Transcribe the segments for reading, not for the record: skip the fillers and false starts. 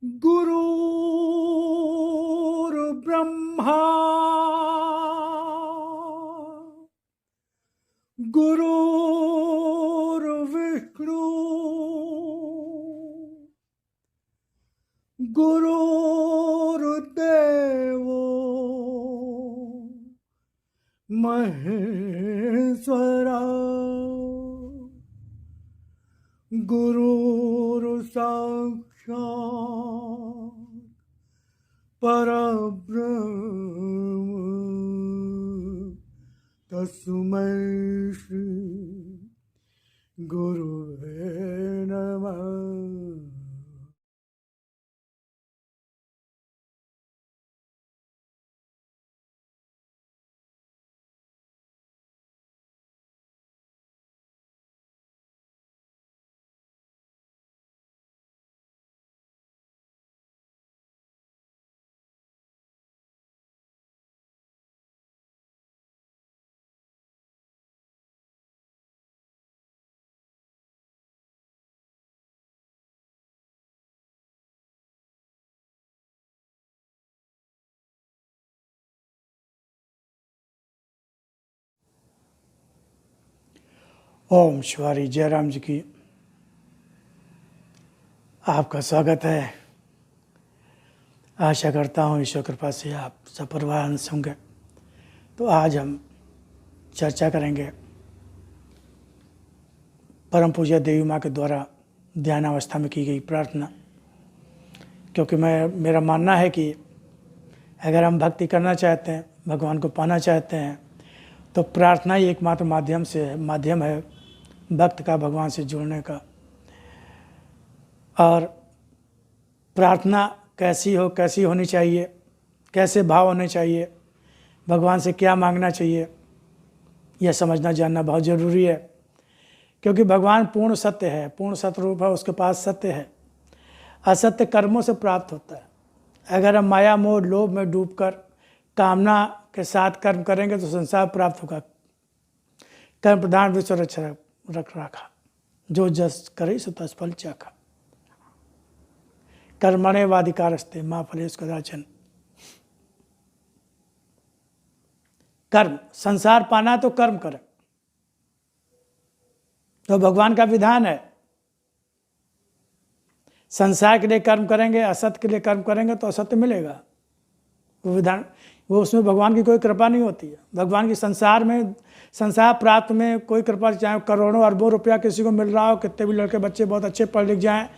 गुरुर्ब्रह्मा गुरुर्विष्णु गुरुर्देवो महेश्वरा गुरुर्साक्षात् परब्रह्म तस्मै श्री गुरुवे नमः। ओम शिवारी जयराम जी की आपका स्वागत है। आशा करता हूँ ईश्वर कृपा से आप सब परिवार हंस होंगे। तो आज हम चर्चा करेंगे परम पूज्य देवी माँ के द्वारा ध्यान अवस्था में की गई प्रार्थना, क्योंकि मेरा मानना है कि अगर हम भक्ति करना चाहते हैं, भगवान को पाना चाहते हैं, तो प्रार्थना ही एकमात्र माध्यम है भक्त का भगवान से जुड़ने का। और प्रार्थना कैसी होनी चाहिए, कैसे भाव होने चाहिए, भगवान से क्या मांगना चाहिए, यह समझना जानना बहुत ज़रूरी है। क्योंकि भगवान पूर्ण सत्य है, पूर्ण सतरूप है, उसके पास सत्य है। असत्य कर्मों से प्राप्त होता है। अगर हम माया मोह लोभ में डूबकर कामना के साथ कर्म करेंगे तो संसार प्राप्त होगा। कर्म प्रधान विश्व रख रखा, जो जस करे सो तस फल चाखा। कर्मणे वाधिकारस्ते माँ फलेषु कदाचन। कर्म, संसार पाना तो कर्म करें, तो भगवान का विधान है। संसार के लिए कर्म करेंगे, असत्य के लिए कर्म करेंगे तो असत्य मिलेगा। वो विधान, वो उसमें भगवान की कोई कृपा नहीं होती है। भगवान की संसार प्राप्त में कोई कृपा, चाहे करोड़ों अरबों रुपया किसी को मिल रहा हो, कितने भी लड़के बच्चे बहुत अच्छे पढ़ लिख जाएं,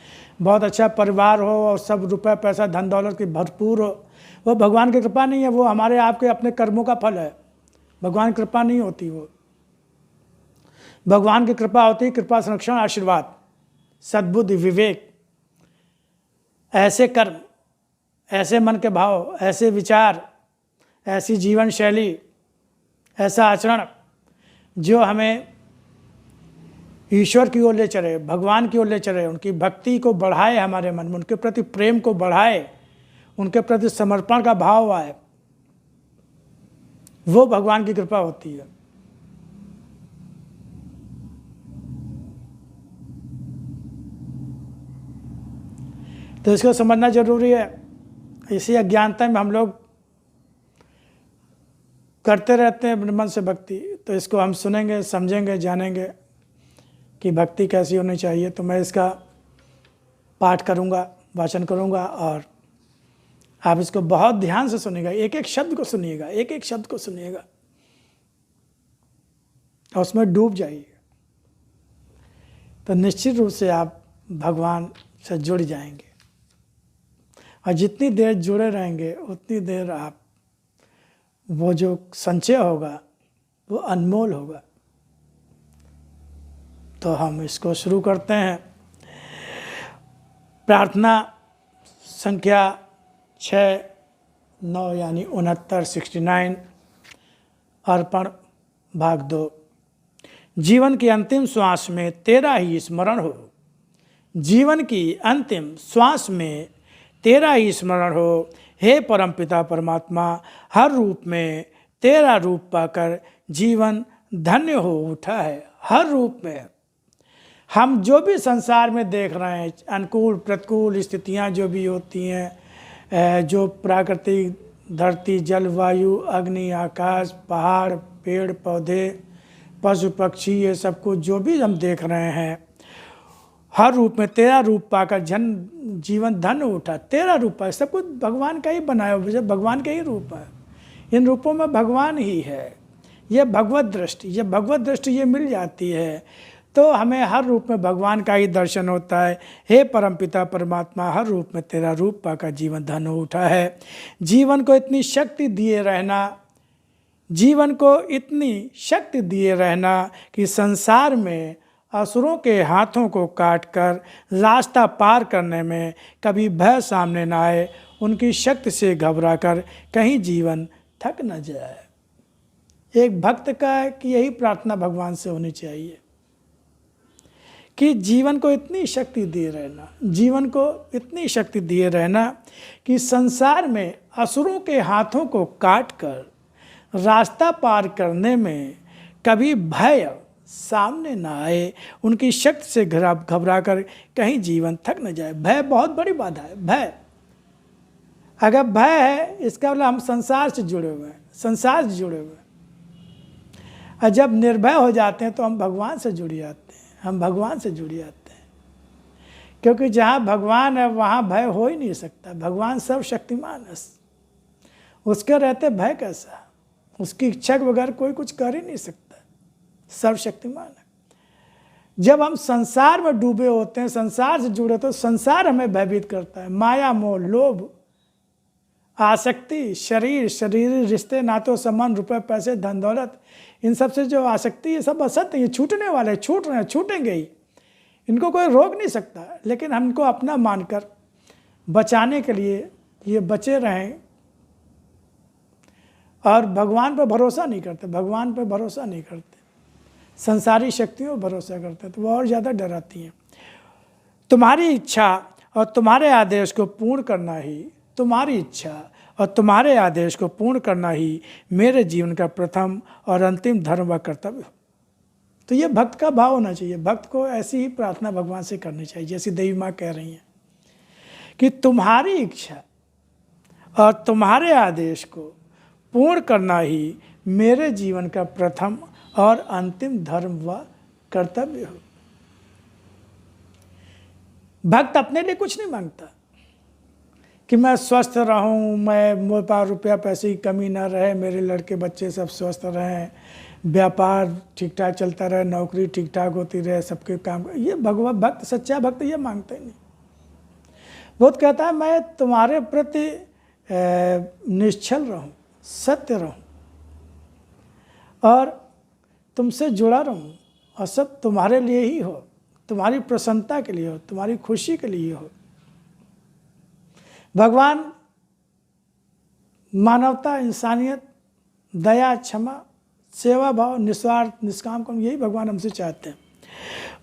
बहुत अच्छा परिवार हो और सब रुपया पैसा धन दौलत की भरपूर हो, वो भगवान की कृपा नहीं है। वो हमारे आपके अपने कर्मों का फल है। भगवान की कृपा नहीं होती। वो भगवान की कृपा होती है, कृपा संरक्षण आशीर्वाद सद्बुद्धि विवेक, ऐसे कर्म, ऐसे मन के भाव, ऐसे विचार, ऐसी जीवन शैली, ऐसा आचरण जो हमें ईश्वर की ओर ले चले, भगवान की ओर ले चले, उनकी भक्ति को बढ़ाए, हमारे मन में उनके प्रति प्रेम को बढ़ाए, उनके प्रति समर्पण का भाव आए, वो भगवान की कृपा होती है। तो इसको समझना जरूरी है। इसी अज्ञानता में हम लोग करते रहते हैं अपने मन से भक्ति। तो इसको हम सुनेंगे, समझेंगे, जानेंगे कि भक्ति कैसी होनी चाहिए। तो मैं इसका पाठ करूँगा, वाचन करूँगा, और आप इसको बहुत ध्यान से सुनिएगा। एक एक शब्द को सुनिएगा, एक एक शब्द को सुनिएगा और उसमें डूब जाइए। तो निश्चित रूप से आप भगवान से जुड़ जाएंगे। और जितनी देर जुड़े रहेंगे उतनी देर आप, वो जो संचय होगा वो अनमोल होगा। तो हम इसको शुरू करते हैं। प्रार्थना संख्या 6-9 यानी 69 अर्पण भाग 2। जीवन की अंतिम श्वास में तेरा ही स्मरण हो। जीवन की अंतिम श्वास में तेरा ही स्मरण हो। हे परमपिता परमात्मा, हर रूप में तेरा रूप पाकर जीवन धन्य हो उठा है। हर रूप में, हम जो भी संसार में देख रहे हैं, अनुकूल प्रतिकूल स्थितियां जो भी होती हैं, जो प्राकृतिक धरती, जलवायु, अग्नि, आकाश, पहाड़, पेड़ पौधे, पशु पक्षी, ये सब कुछ जो भी हम देख रहे हैं, हर रूप में तेरा रूप पाकर जीवन धन उठा। तेरा रूप है, सब कुछ भगवान का ही बनाया हुआ, भगवान का ही रूप है। इन रूपों में भगवान ही है। ये भगवत दृष्टि ये मिल जाती है तो हमें हर रूप में भगवान का ही दर्शन होता है। हे परमपिता परमात्मा, हर रूप में तेरा रूप पाकर जीवन धन उठा है। जीवन को इतनी शक्ति दिए रहना कि संसार में असुरों के हाथों को काटकर रास्ता पार करने में कभी भय सामने न आए, उनकी शक्ति से घबराकर कहीं जीवन थक न जाए। एक भक्त का कि यही प्रार्थना भगवान से होनी चाहिए कि जीवन को इतनी शक्ति दिए रहना कि संसार में असुरों के हाथों को काटकर रास्ता पार करने में कभी भय सामने ना आए, उनकी शक्ति से घबरा कर कहीं जीवन थक न जाए। भय बहुत बड़ी बाधा है। भय, अगर भय है इसका मतलब हम संसार से जुड़े हुए हैं। और जब निर्भय हो जाते हैं तो हम भगवान से जुड़ जाते हैं। क्योंकि जहाँ भगवान है वहाँ भय हो ही नहीं सकता। भगवान सर्वशक्तिमान है, उसके रहते भय कैसा? उसकी इच्छा के बगैर कोई कुछ कर ही नहीं सकता। सर्वशक्तिमान है। जब हम संसार में डूबे होते हैं, संसार से जुड़े तो संसार हमें भयभीत करता है। माया, मोह, लोभ, आसक्ति, शरीर, रिश्ते, नातों, सम्मान, रुपए, पैसे, धन दौलत, इन सब से जो आसक्ति, ये सब असत्य, ये छूटने वाले, छूट रहे हैं, छूटेंगे ही। इनको कोई रोक नहीं सकता। लेकिन हमको अपना मानकर बचाने के लिए ये बचे रहें और भगवान पर भरोसा नहीं करते। संसारी शक्तियों पर भरोसा करते तो वो और ज़्यादा डराती हैं। तुम्हारी इच्छा और तुम्हारे आदेश को पूर्ण करना ही मेरे जीवन का प्रथम और अंतिम धर्म व कर्तव्य हो। तो ये भक्त का भाव होना चाहिए। भक्त को ऐसी ही प्रार्थना भगवान से करनी चाहिए, जैसी देवी माँ कह रही हैं कि तुम्हारी इच्छा और तुम्हारे आदेश को पूर्ण करना ही मेरे जीवन का प्रथम और अंतिम धर्म व कर्तव्य हो। भक्त अपने लिए कुछ नहीं मांगता कि मैं स्वस्थ रहूं, मेरे पास रुपया पैसे की कमी ना रहे, मेरे लड़के बच्चे सब स्वस्थ रहें, व्यापार ठीक ठाक चलता रहे, नौकरी ठीक ठाक होती रहे, सबके काम। ये भगवत भक्त, सच्चा भक्त ये मांगता ही नहीं। बहुत कहता है मैं तुम्हारे प्रति निश्चल रहूं, सत्य रहूं और तुमसे जुड़ा रहूं और सब तुम्हारे लिए ही हो, तुम्हारी प्रसन्नता के लिए हो, तुम्हारी खुशी के लिए हो। भगवान मानवता, इंसानियत, दया, क्षमा, सेवा भाव, निस्वार्थ, निष्काम कर्म, यही भगवान हमसे चाहते हैं।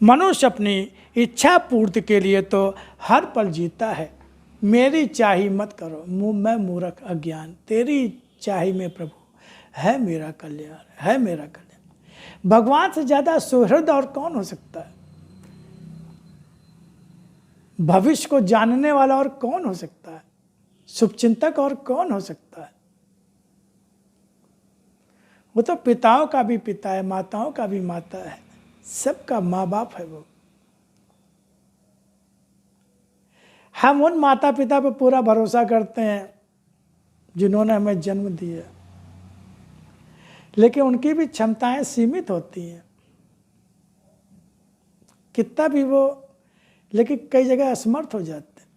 मनुष्य अपनी इच्छा पूर्ति के लिए तो हर पल जीता है। मेरी चाही मत करो, मैं मूर्ख अज्ञान, तेरी चाही में प्रभु है मेरा कल्याण। भगवान से ज़्यादा सुहृद और कौन हो सकता है? भविष्य को जानने वाला और कौन हो सकता है? शुभचिंतक और कौन हो सकता है? वो तो पिताओं का भी पिता है, माताओं का भी माता है, सबका माँ बाप है वो। हम उन माता पिता पर पूरा भरोसा करते हैं जिन्होंने हमें जन्म दिया, लेकिन उनकी भी क्षमताएं सीमित होती हैं। कितना भी वो, लेकिन कई जगह असमर्थ हो जाते हैं।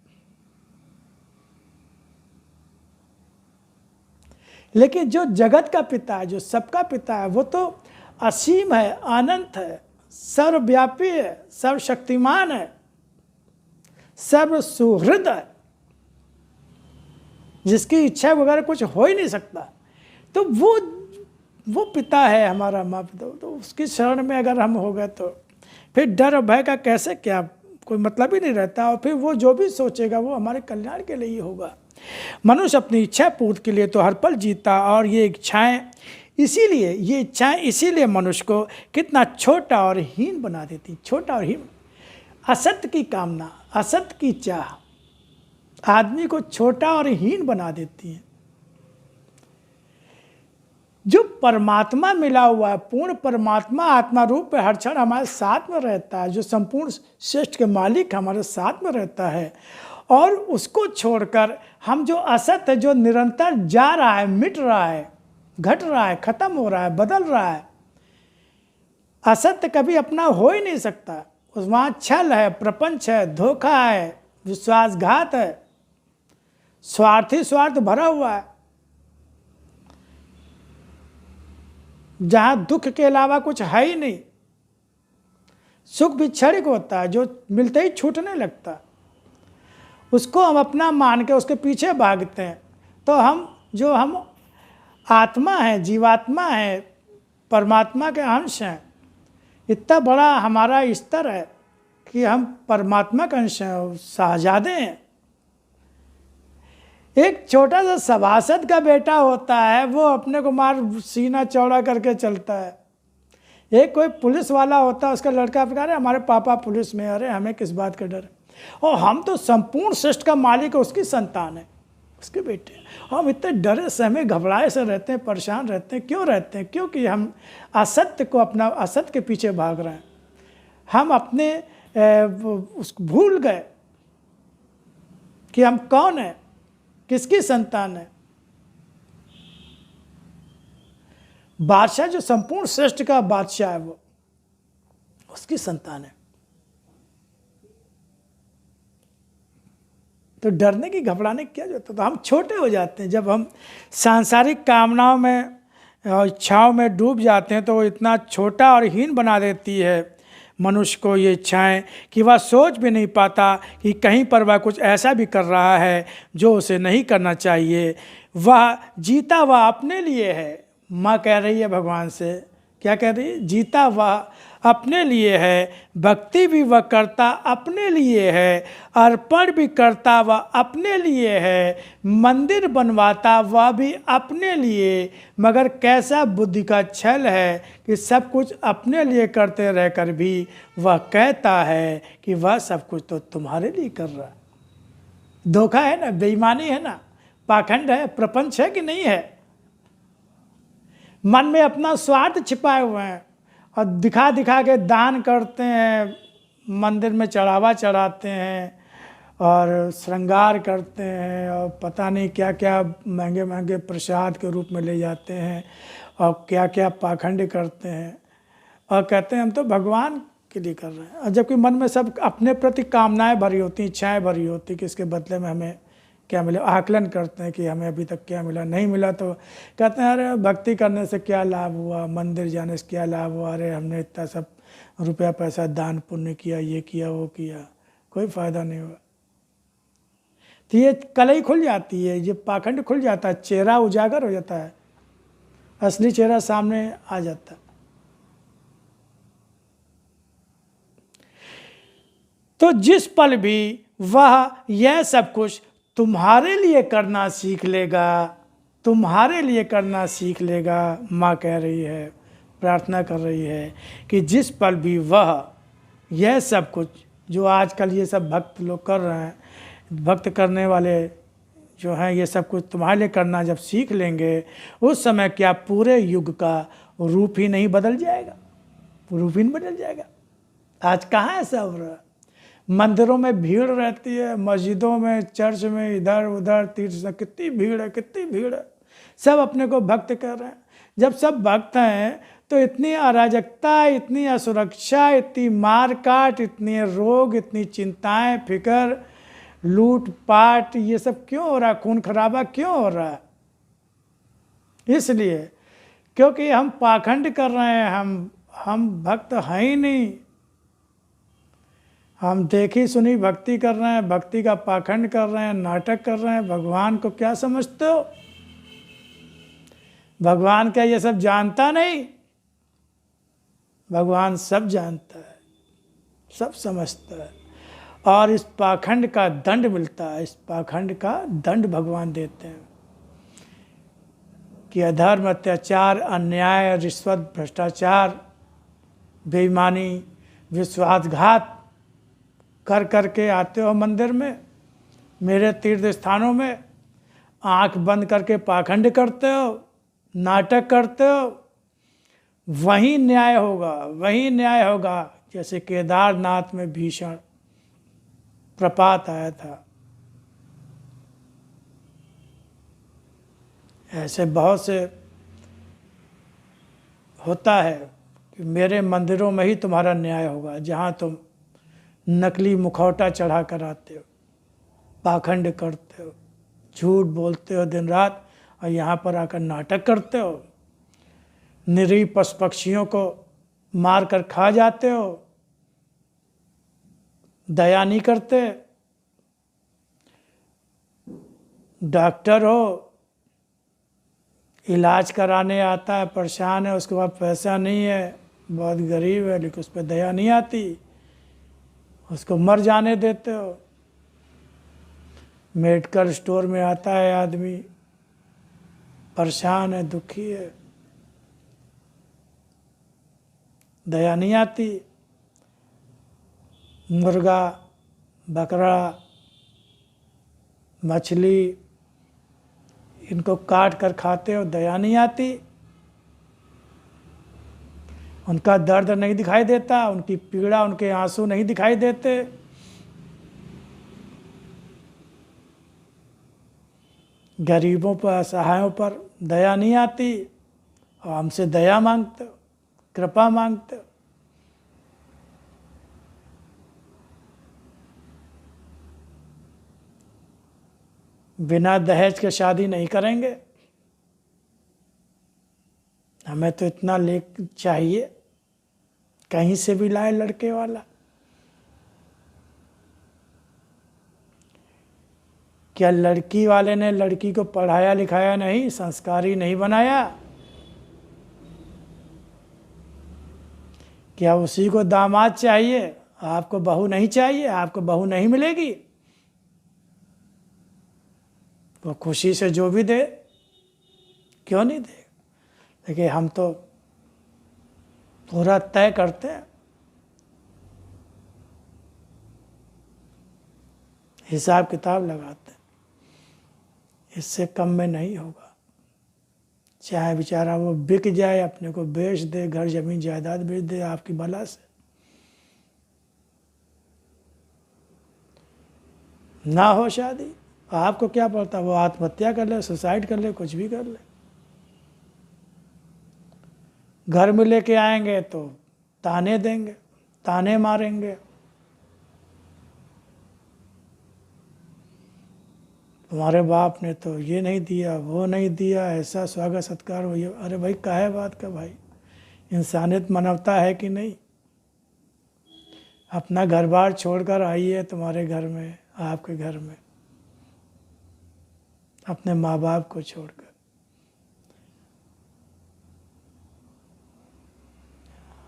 लेकिन जो जगत का पिता है, जो सबका पिता है, वो तो असीम है, अनंत है, सर्वव्यापी है, सर्वशक्तिमान है, सर्व सुहृद है, जिसकी इच्छा वगैरह कुछ हो ही नहीं सकता। तो वो पिता है हमारा, माँ पिता। तो उसकी शरण में अगर हम हो गए तो फिर डर और भय का कैसे क्या कोई मतलब ही नहीं रहता। और फिर वो जो भी सोचेगा वो हमारे कल्याण के लिए ही होगा। मनुष्य अपनी इच्छा पूर्ति के लिए तो हर पल जीता, और ये इच्छाएं इसीलिए मनुष्य को कितना छोटा और हीन बना देती। छोटा और हीन, असत्य की कामना, असत्य की चाह आदमी को छोटा और हीन बना देती है। जो परमात्मा मिला हुआ है, पूर्ण परमात्मा आत्मा रूप में हर क्षण हमारे साथ में रहता है, जो संपूर्ण श्रेष्ठ के मालिक हमारे साथ में रहता है, और उसको छोड़कर हम जो असत है, जो निरंतर जा रहा है, मिट रहा है, घट रहा है, खत्म हो रहा है, बदल रहा है, असत्य कभी अपना हो ही नहीं सकता। उस वहाँ छल है, प्रपंच है, धोखा है, विश्वासघात है, स्वार्थी स्वार्थ भरा हुआ है, जहाँ दुख के अलावा कुछ है ही नहीं। सुख भी क्षणिक होता है, जो मिलते ही छूटने लगता, उसको हम अपना मान के उसके पीछे भागते हैं। तो हम आत्मा हैं, जीवात्मा हैं, परमात्मा के अंश हैं, इतना बड़ा हमारा स्तर है कि हम परमात्मा का अंश हैं, शाहजादे हैं। एक छोटा सा सभासद का बेटा होता है, वो अपने को मार सीना चौड़ा करके चलता है। एक कोई पुलिस वाला होता है, उसका लड़का अरे हमारे पापा पुलिस में, अरे हमें किस बात का डर है, और हम तो संपूर्ण श्रेष्ठ का मालिक है, उसकी संतान है, उसके बेटे। हम इतने डरे सहमे घबराए से रहते हैं, परेशान रहते हैं। क्यों रहते हैं? क्योंकि हम असत्य को, अपना असत्य के पीछे भाग रहे हैं। हम अपने उसको भूल गए कि हम कौन है, किसकी संतान है। बादशाह जो संपूर्ण श्रेष्ठ का बादशाह है, वो उसकी संतान है। तो डरने की, घबराने की क्या जरूरत है? तो हम छोटे हो जाते हैं। जब हम सांसारिक कामनाओं में और इच्छाओं में डूब जाते हैं, तो वो इतना छोटा और हीन बना देती है मनुष्य को ये इच्छाएं, कि वह सोच भी नहीं पाता कि कहीं पर वह कुछ ऐसा भी कर रहा है जो उसे नहीं करना चाहिए। वह जीता वह अपने लिए है। माँ कह रही है भगवान से, क्या कह रही है? जीता वह अपने लिए है, भक्ति भी वह करता अपने लिए है, अर्पण भी करता वह अपने लिए है, मंदिर बनवाता वह भी अपने लिए, मगर कैसा बुद्धि का छल है कि सब कुछ अपने लिए करते रहकर भी वह कहता है कि वह सब कुछ तो तुम्हारे लिए कर रहा है। धोखा है ना, बेईमानी है ना, पाखंड है, प्रपंच है कि नहीं है? मन में अपना स्वार्थ छिपाए हुए हैं और दिखा दिखा के दान करते हैं, मंदिर में चढ़ावा चढ़ाते हैं और श्रृंगार करते हैं, और पता नहीं क्या क्या महंगे महंगे प्रसाद के रूप में ले जाते हैं, और क्या क्या पाखंड करते हैं, और कहते हैं हम तो भगवान के लिए कर रहे हैं। और जबकि मन में सब अपने प्रति कामनाएं भरी होती, इच्छाएं भरी होती कि इसके बदले में हमें क्या मिला। आकलन करते हैं कि हमें अभी तक क्या मिला, नहीं मिला तो कहते हैं अरे भक्ति करने से क्या लाभ हुआ, मंदिर जाने से क्या लाभ हुआ, अरे हमने इतना सब रुपया पैसा दान पुण्य किया, ये किया वो किया, कोई फ़ायदा नहीं हुआ। तो ये कलई खुल जाती है, ये पाखंड खुल जाता है, चेहरा उजागर हो जाता है, असली चेहरा सामने आ जाता है। तो जिस पल भी वह यह सब कुछ तुम्हारे लिए करना सीख लेगा, तुम्हारे लिए करना सीख लेगा, माँ कह रही है, प्रार्थना कर रही है कि जिस पल भी वह यह सब कुछ जो आजकल ये सब भक्त लोग कर रहे हैं, भक्त करने वाले जो हैं, ये सब कुछ तुम्हारे लिए करना जब सीख लेंगे, उस समय क्या पूरे युग का रूप ही नहीं बदल जाएगा? रूप ही नहीं बदल जाएगा। आज कहाँ ऐसा हो रहा है? मंदिरों में भीड़ रहती है, मस्जिदों में, चर्च में, इधर उधर तीर्थ, कितनी भीड़ है, कितनी भीड़ है। सब अपने को भक्त कर रहे हैं। जब सब भक्त हैं तो इतनी अराजकता, इतनी असुरक्षा, इतनी मार काट, इतने रोग, इतनी चिंताएं, फिक्र, लूट पाट, ये सब क्यों हो रहा है? खून खराबा क्यों हो रहा है? इसलिए क्योंकि हम पाखंड कर रहे हैं, हम भक्त हैं ही नहीं। हम देखी सुनी भक्ति कर रहे हैं, भक्ति का पाखंड कर रहे हैं, नाटक कर रहे हैं। भगवान को क्या समझते हो? भगवान क्या ये सब जानता नहीं? भगवान सब जानता है, सब समझता है, और इस पाखंड का दंड मिलता है। इस पाखंड का दंड भगवान देते हैं कि अधर्म, अत्याचार, अन्याय, रिश्वत, भ्रष्टाचार, बेईमानी, विश्वासघात कर करके आते हो मंदिर में, मेरे तीर्थ स्थानों में, आंख बंद करके पाखंड करते हो, नाटक करते हो, वही न्याय होगा, वही न्याय होगा। जैसे केदारनाथ में भीषण प्रपात आया था, ऐसे बहुत से होता है कि मेरे मंदिरों में ही तुम्हारा न्याय होगा, जहाँ तुम नकली मुखौटा चढ़ा कर आते हो, पाखंड करते हो, झूठ बोलते हो दिन रात, और यहाँ पर आकर नाटक करते हो, निरीह पशु पक्षियों को मार कर खा जाते हो, दया नहीं करते। डॉक्टर हो, इलाज कराने आता है, परेशान है, उसके बाद पैसा नहीं है, बहुत गरीब है, लेकिन उस पर दया नहीं आती, उसको मर जाने देते हो। मेडिकल स्टोर में आता है आदमी, परेशान है, दुखी है, दया नहीं आती। मुर्गा, बकरा, मछली, इनको काट कर खाते हो, दया नहीं आती। उनका दर्द नहीं दिखाई देता, उनकी पीड़ा, उनके आंसू नहीं दिखाई देते। गरीबों पर, असहायों पर दया नहीं आती, और हमसे दया मांगते हो, कृपा मांगते हो। बिना दहेज के शादी नहीं करेंगे, हमें तो इतना ले चाहिए, कहीं से भी लाए लड़के वाला। क्या लड़की वाले ने लड़की को पढ़ाया लिखाया नहीं, संस्कारी नहीं बनाया? क्या उसी को दामाद चाहिए? आपको बहू नहीं चाहिए? आपको बहू नहीं मिलेगी? वो खुशी से जो भी दे, क्यों नहीं दे? देखिए, हम तो पूरा तय करते हैं, हिसाब किताब लगाते हैं, इससे कम में नहीं होगा। चाहे बेचारा वो बिक जाए, अपने को बेच दे, घर जमीन जायदाद बेच दे, आपकी भला से। ना हो शादी, आपको क्या पड़ता, वो आत्महत्या कर ले, सुसाइड कर ले, कुछ भी कर ले। घर में लेके आएंगे तो ताने देंगे, ताने मारेंगे, तुम्हारे बाप ने तो ये नहीं दिया, वो नहीं दिया, ऐसा स्वागत सत्कार हो। अरे भाई, काहे बात का भाई, इंसानियत मानवता है कि नहीं? अपना घर बार छोड़कर आइए तुम्हारे घर में, आपके घर में, अपने माँ बाप को छोड़कर।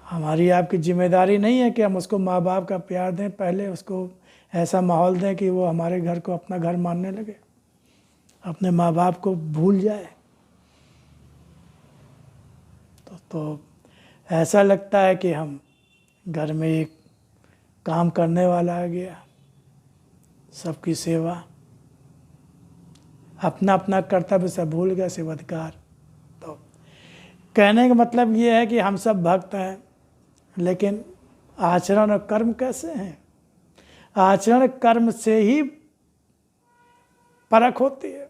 हमारी आपकी जिम्मेदारी नहीं है कि हम उसको माँ बाप का प्यार दें, पहले उसको ऐसा माहौल दें कि वो हमारे घर को अपना घर मानने लगे, अपने माँ बाप को भूल जाए। तो ऐसा लगता है कि हम घर में एक काम करने वाला आ गया, सबकी सेवा, अपना अपना कर्तव्य से भूल गया, सेवाधिकार। तो कहने का मतलब ये है कि हम सब भक्त हैं, लेकिन आचरण और कर्म कैसे हैं? आचरण कर्म से ही परख होती है,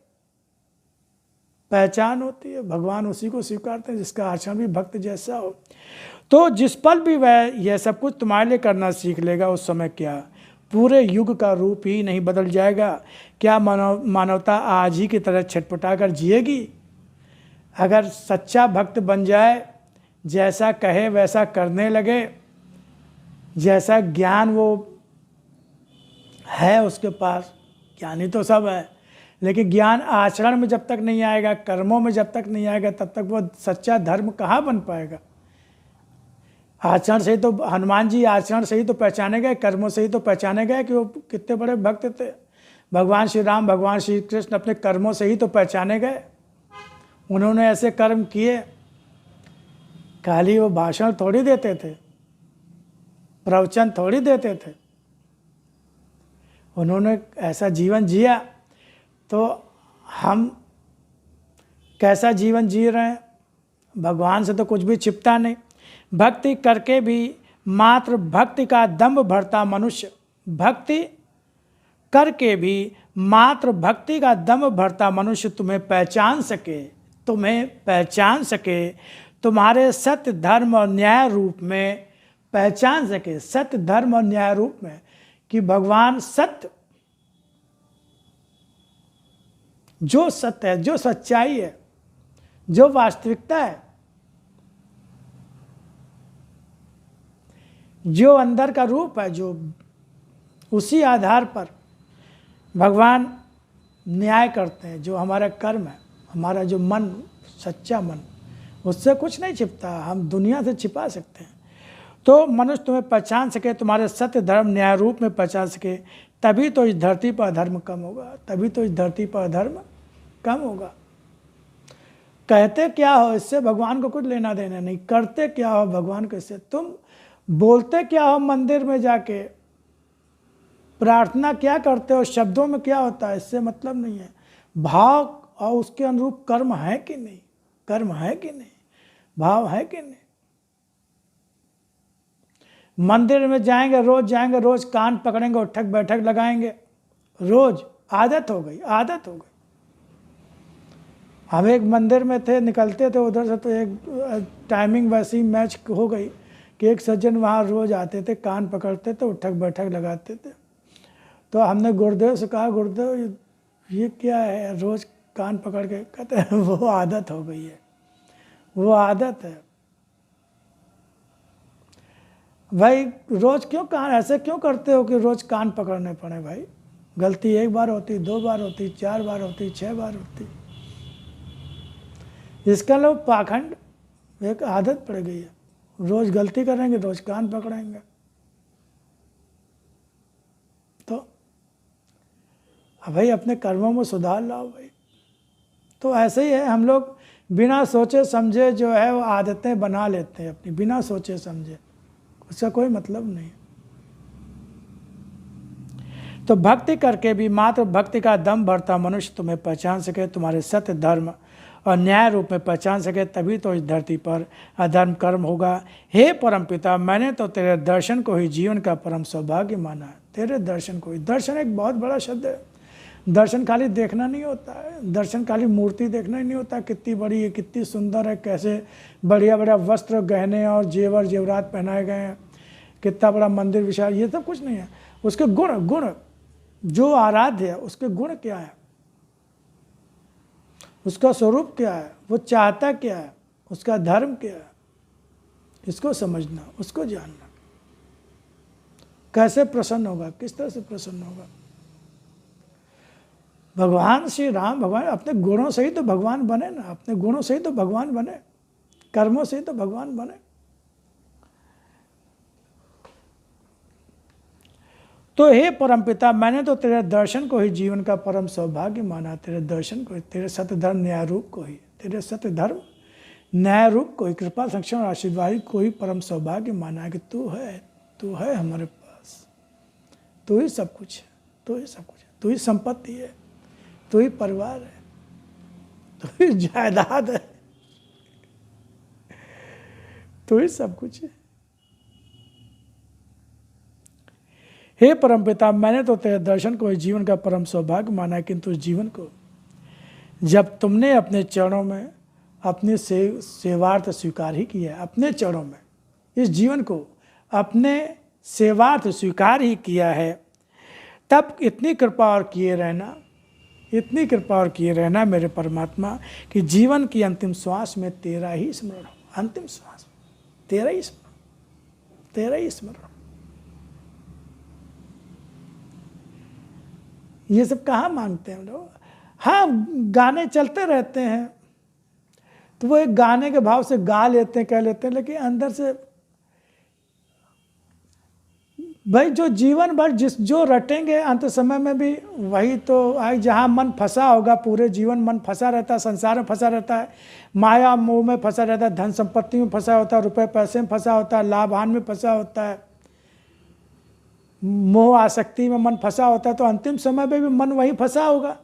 पहचान होती है। भगवान उसी को स्वीकारते हैं जिसका आचरण भी भक्त जैसा हो। तो जिस पल भी वह यह सब कुछ तुम्हारे लिए करना सीख लेगा, उस समय क्या पूरे युग का रूप ही नहीं बदल जाएगा? क्या मानवता आज ही की तरह छटपटा कर जिएगी? अगर सच्चा भक्त बन जाए, जैसा कहे वैसा करने लगे, जैसा ज्ञान वो है उसके पास, ज्ञानी तो सब है, लेकिन ज्ञान आचरण में जब तक नहीं आएगा, कर्मों में जब तक नहीं आएगा, तब तक वो सच्चा धर्म कहाँ बन पाएगा? आचरण से ही तो, हनुमान जी आचरण से ही तो पहचाने गए, कर्मों से ही तो पहचाने गए कि वो कितने बड़े भक्त थे। भगवान श्री राम, भगवान श्री कृष्ण अपने कर्मों से ही तो पहचाने गए। उन्होंने ऐसे कर्म किए, खाली वो भाषण थोड़ी देते थे, प्रवचन थोड़ी देते थे, उन्होंने ऐसा जीवन जिया, तो हम कैसा जीवन जी रहे हैं? भगवान से तो कुछ भी छिपता नहीं। भक्ति करके भी मात्र भक्ति का दंभ भरता मनुष्य, भक्ति करके भी मात्र भक्ति का दंभ भरता मनुष्य तुम्हें पहचान सके, तुम्हारे सत्य धर्म और न्याय रूप में पहचान सके, सत्य धर्म और न्याय रूप में, कि भगवान सत्य, जो सत्य है, जो सच्चाई है, जो वास्तविकता है, जो अंदर का रूप है, जो उसी आधार पर भगवान न्याय करते हैं। जो हमारा कर्म है, हमारा जो मन, सच्चा मन, उससे कुछ नहीं छिपता, हम दुनिया से छिपा सकते हैं। तो मनुष्य तुम्हें पहचान सके, तुम्हारे सत्य धर्म न्याय रूप में पहचान सके, तभी तो इस धरती पर अधर्म कम होगा, तभी तो इस धरती पर अधर्म कम होगा। कहते क्या हो, इससे भगवान को कुछ लेना देना नहीं। करते क्या हो भगवान को इससे, तुम बोलते क्या हो मंदिर में जाके, प्रार्थना क्या करते हो, शब्दों में क्या होता है, इससे मतलब नहीं है। भाव और उसके अनुरूप कर्म है कि नहीं, कर्म है कि नहीं, भाव है कि नहीं। मंदिर में जाएंगे, रोज कान पकड़ेंगे, उठक बैठक लगाएंगे, रोज आदत हो गई। हम एक मंदिर में थे, निकलते थे उधर से, तो एक टाइमिंग वैसी मैच हो गई कि एक सज्जन वहाँ रोज आते थे, कान पकड़ते थे, उठक बैठक लगाते थे। तो हमने गुरुदेव से कहा, गुरुदेव ये क्या है, रोज कान पकड़ के? कहते हैं वो आदत हो गई है, वो आदत है। भाई रोज क्यों कान ऐसे क्यों करते हो कि रोज कान पकड़ने पड़े? भाई गलती एक बार होती, 2 बार होती, 4 बार होती, 6 बार होती, इसका लोग पाखंड, एक आदत पड़ गई है। रोज गलती करेंगे, रोज कान पकड़ेंगे। तो भाई अपने कर्मों में सुधार लाओ भाई। तो ऐसे ही है, हम लोग बिना सोचे समझे जो है वो आदतें बना लेते हैं अपनी, बिना सोचे समझे, उसका कोई मतलब नहीं। तो भक्ति करके भी मात्र भक्ति का दम भरता मनुष्य तुम्हें पहचान सके, तुम्हारे सत्य धर्म और न्याय रूप में पहचान सके, तभी तो इस धरती पर अधर्म कर्म होगा। हे परमपिता, मैंने तो तेरे दर्शन को ही जीवन का परम सौभाग्य माना है। तेरे दर्शन को ही, दर्शन एक बहुत बड़ा शब्द है। दर्शन खाली देखना नहीं होता है, दर्शन खाली मूर्ति देखना ही नहीं होता, कितनी बड़ी है, कितनी सुंदर है, कैसे बढ़िया बढ़िया वस्त्र, गहने और जेवर जेवरात पहनाए गए हैं, कितना बड़ा मंदिर विशाल, ये सब कुछ नहीं है। उसके गुण जो आराध्य है, उसके गुण क्या है, उसका स्वरूप क्या है, वो चाहता क्या है, उसका धर्म क्या है, इसको समझना, उसको जानना। कैसे प्रसन्न होगा, किस तरह से प्रसन्न होगा। भगवान श्री राम, भगवान अपने गुणों से ही तो भगवान बने ना, अपने गुणों से ही तो भगवान बने, कर्मों से ही तो भगवान बने। तो हे परमपिता, मैंने तो तेरे दर्शन को ही जीवन का परम सौभाग्य माना, तेरे दर्शन को ही, तेरे सत्य धर्म न्याय रूप को ही, तेरे सत्य धर्म न्याय रूप को ही, कृपा संरक्षण और आशीर्वाद को ही परम सौभाग्य माना है कि तू है हमारे पास, तू ही सब कुछ है, तू ही सब कुछ है, तू ही संपत्ति है, तू ही परिवार है, तू ही जायदाद है, तू ही सब कुछ है। हे परमपिता, मैंने तो तेरे दर्शन को ही जीवन का परम सौभाग्य माना है, किंतु इस जीवन को जब तुमने अपने चरणों में अपने सेवार्थ स्वीकार ही किया है, अपने चरणों में इस जीवन को अपने सेवार्थ स्वीकार ही किया है, तब इतनी कृपा और किए रहना मेरे परमात्मा कि जीवन की अंतिम श्वास में तेरा ही स्मरण हो, अंतिम श्वास तेरा ही स्मरण। ये सब कहाँ मांगते हैं हम लोग। हाँ, गाने चलते रहते हैं तो वो एक गाने के भाव से गा लेते हैं, कह लेते हैं, लेकिन अंदर से भाई जो जीवन भर जो रटेंगे अंत समय में भी वही तो आए। जहाँ मन फंसा होगा, पूरे जीवन मन फंसा रहता है, संसार में फंसा रहता है, माया मोह में फंसा रहता है, धन संपत्ति में फंसा होता है, रुपए पैसे में फंसा होता है, लाभ हानि में फंसा होता है, मोह आसक्ति में मन फंसा होता है तो अंतिम समय पे भी मन वहीं फंसा होगा।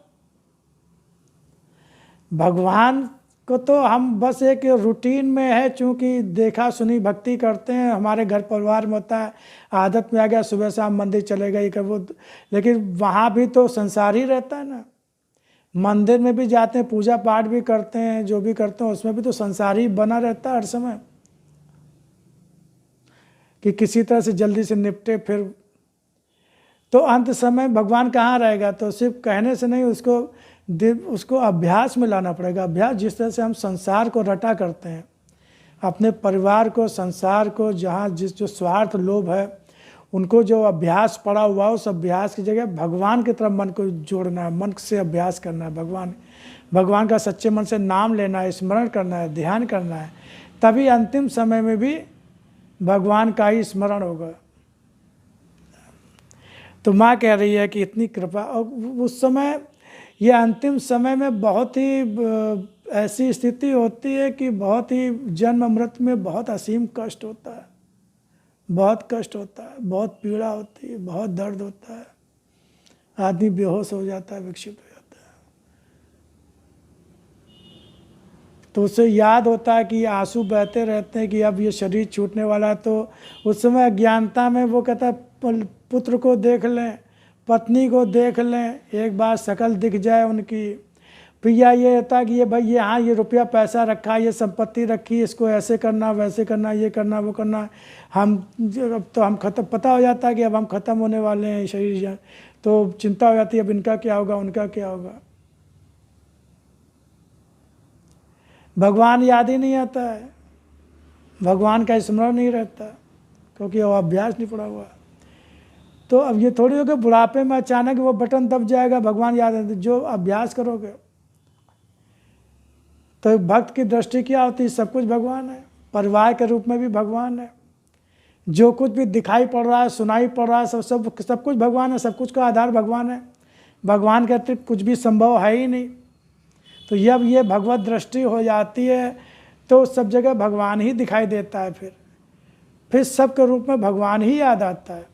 भगवान को तो हम बस एक रूटीन में है, चूँकि देखा सुनी भक्ति करते हैं, हमारे घर परिवार में होता है, आदत में आ गया, सुबह शाम मंदिर चले गए कर वो, लेकिन वहाँ भी तो संसार ही रहता है ना। मंदिर में भी जाते हैं, पूजा पाठ भी करते हैं, जो भी करते हैं उसमें भी तो संसार ही बना रहता है हर समय, कि किसी तरह से जल्दी से निपटे। फिर तो अंत समय भगवान कहाँ रहेगा? तो सिर्फ कहने से नहीं, उसको अभ्यास में लाना पड़ेगा। अभ्यास जिस तरह से हम संसार को रटा करते हैं, अपने परिवार को, संसार को, जहाँ जो स्वार्थ लोभ है उनको जो अभ्यास पड़ा हुआ उस अभ्यास की जगह भगवान की तरफ मन को जोड़ना है, मन से अभ्यास करना है, भगवान का सच्चे मन से नाम लेना है, स्मरण करना है, ध्यान करना है, तभी अंतिम समय में भी भगवान का ही स्मरण होगा। तो माँ कह रही है कि इतनी कृपा, और उस समय ये अंतिम समय में बहुत ही ऐसी स्थिति होती है कि बहुत ही जन्म मृत्यु में बहुत असीम कष्ट होता है, बहुत कष्ट होता है, बहुत पीड़ा होती है, बहुत दर्द होता है, आदमी बेहोश हो जाता है, विक्षिप्त हो जाता है। तो उसे याद होता है कि आंसू बहते रहते हैं कि अब ये शरीर छूटने वाला है। तो उस समय अज्ञानता में वो कहता है पुत्र को देख लें, पत्नी को देख लें, एक बार शकल दिख जाए उनकी। फिर ये होता है कि ये भाई यहाँ ये रुपया पैसा रखा, ये संपत्ति रखी, इसको ऐसे करना वैसे करना, ये करना वो करना, हम अब तो हम खत्म, पता हो जाता है कि अब हम ख़त्म होने वाले हैं शरीर, तो चिंता हो जाती है अब इनका क्या होगा, उनका क्या होगा। भगवान याद ही नहीं आता है, भगवान का स्मरण नहीं रहता, क्योंकि वो अभ्यास नहीं पड़ा हुआ। तो अब ये थोड़ी हो कि बुढ़ापे में अचानक वो बटन दब जाएगा, भगवान याद है। जो अभ्यास करोगे तो भक्त की दृष्टि क्या होती है? सब कुछ भगवान है, परिवार के रूप में भी भगवान है, जो कुछ भी दिखाई पड़ रहा है, सुनाई पड़ रहा है, सब कुछ भगवान है, सब कुछ का आधार भगवान है। भगवान के अतिरिक्त कुछ भी संभव है ही नहीं। तो जब ये भगवत दृष्टि हो जाती है तो सब जगह भगवान ही दिखाई देता है, फिर सबके रूप में भगवान ही याद आता है।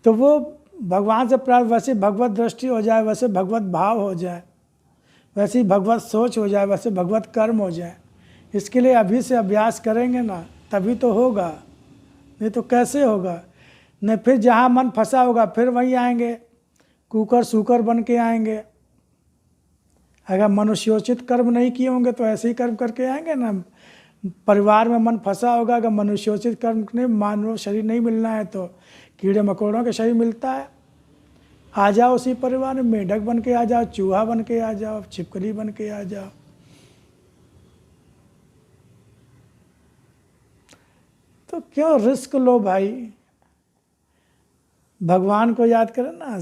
तो वो भगवान से प्राप्त वैसे भगवत दृष्टि हो जाए, वैसे भगवत भाव हो जाए, वैसी भगवत सोच हो जाए, वैसे भगवत कर्म हो जाए। इसके लिए अभी से अभ्यास करेंगे ना, तभी तो होगा, नहीं तो कैसे होगा? नहीं फिर जहाँ मन फंसा होगा फिर वहीं आएंगे, कुकर सूकर बन के आएंगे। अगर मनुष्योचित कर्म नहीं किए होंगे तो ऐसे ही कर्म करके आएंगे ना। परिवार में मन फंसा होगा, अगर मनुष्योचित कर्म ने मानव शरीर नहीं मिलना है तो कीड़े मकोड़ों का शरीर मिलता है। आ जाओ उसी परिवार में, मेढक बन के आ जाओ, चूहा बन के आ जाओ, छिपकली बन के आ जाओ। तो क्यों रिस्क लो भाई? भगवान को याद करें ना,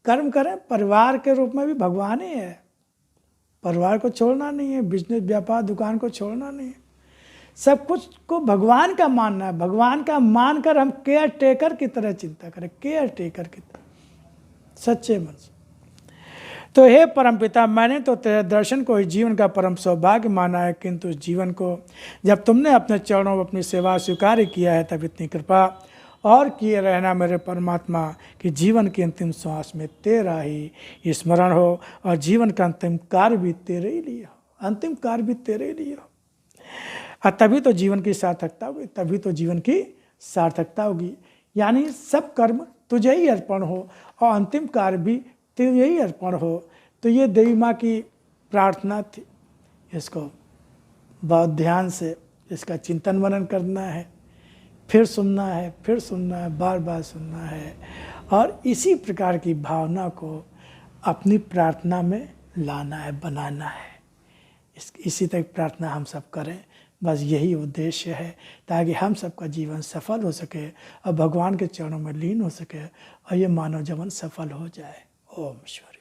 कर्म करें, परिवार के रूप में भी भगवान ही है। परिवार को छोड़ना नहीं है, बिजनेस व्यापार दुकान को छोड़ना नहीं है, सब कुछ को भगवान का मानना है। भगवान का मानकर हम केयर टेकर की तरह चिंता करें, केयर टेकर की तरह, सच्चे मन से। तो हे परमपिता, मैंने तो तेरे दर्शन को ही जीवन का परम सौभाग्य माना है, किंतु जीवन को जब तुमने अपने चरणों में अपनी सेवा स्वीकार किया है, तब इतनी कृपा और किए रहना मेरे परमात्मा कि जीवन की अंतिम श्वास में तेरा ही स्मरण हो, और जीवन का अंतिम कार्य भी तेरे ही लिए हो, अंतिम कार्य भी तेरे ही लिए हो। और तभी तो जीवन की सार्थकता होगी, तभी तो जीवन की सार्थकता होगी। यानी सब कर्म तुझे ही अर्पण हो और अंतिम कार्य भी तुझे ही अर्पण हो। तो ये देवी माँ की प्रार्थना थी। इसको बहुत ध्यान से इसका चिंतन मनन करना है, फिर सुनना है, फिर सुनना है, बार बार सुनना है, और इसी प्रकार की भावना को अपनी प्रार्थना में लाना है, बनाना है। इसी तक प्रार्थना हम सब करें, बस यही उद्देश्य है, ताकि हम सबका जीवन सफल हो सके और भगवान के चरणों में लीन हो सके और ये मानव जीवन सफल हो जाए। ओम ईश्वर।